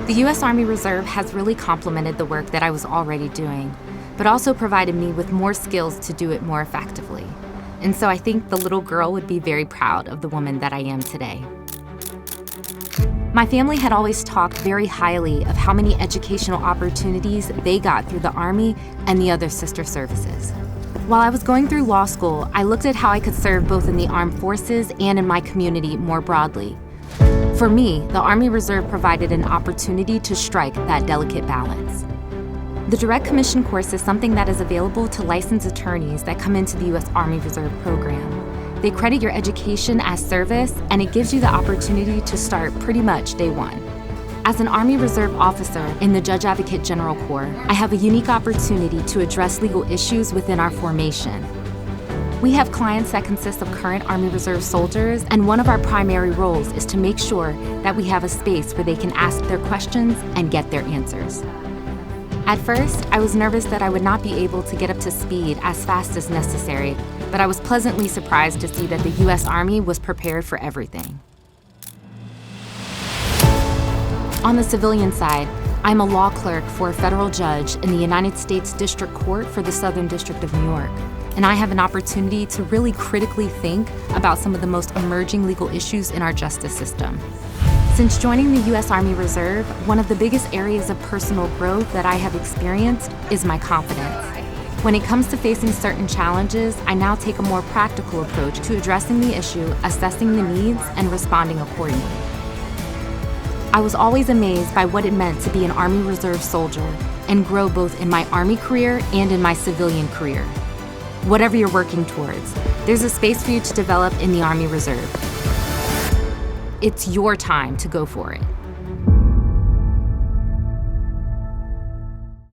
The U.S. Army Reserve has really complemented the work that I was already doing, but also provided me with more skills to do it more effectively. And so I think the little girl would be very proud of the woman that I am today. My family had always talked very highly of how many educational opportunities they got through the Army and the other sister services. While I was going through law school, I looked at how I could serve both in the armed forces and in my community more broadly. For me, the Army Reserve provided an opportunity to strike that delicate balance. The Direct Commission course is something that is available to licensed attorneys that come into the U.S. Army Reserve program. They credit your education as service, and it gives you the opportunity to start pretty much day one. As an Army Reserve officer in the Judge Advocate General Corps, I have a unique opportunity to address legal issues within our formation. We have clients that consist of current Army Reserve soldiers, and one of our primary roles is to make sure that we have a space where they can ask their questions and get their answers. At first, I was nervous that I would not be able to get up to speed as fast as necessary, but I was pleasantly surprised to see that the U.S. Army was prepared for everything. On the civilian side, I'm a law clerk for a federal judge in the United States District Court for the Southern District of New York, and I have an opportunity to really critically think about some of the most emerging legal issues in our justice system. Since joining the U.S. Army Reserve, one of the biggest areas of personal growth that I have experienced is my confidence. When it comes to facing certain challenges, I now take a more practical approach to addressing the issue, assessing the needs, and responding accordingly. I was always amazed by what it meant to be an Army Reserve soldier and grow both in my Army career and in my civilian career. Whatever you're working towards, there's a space for you to develop in the Army Reserve. It's your time to go for it.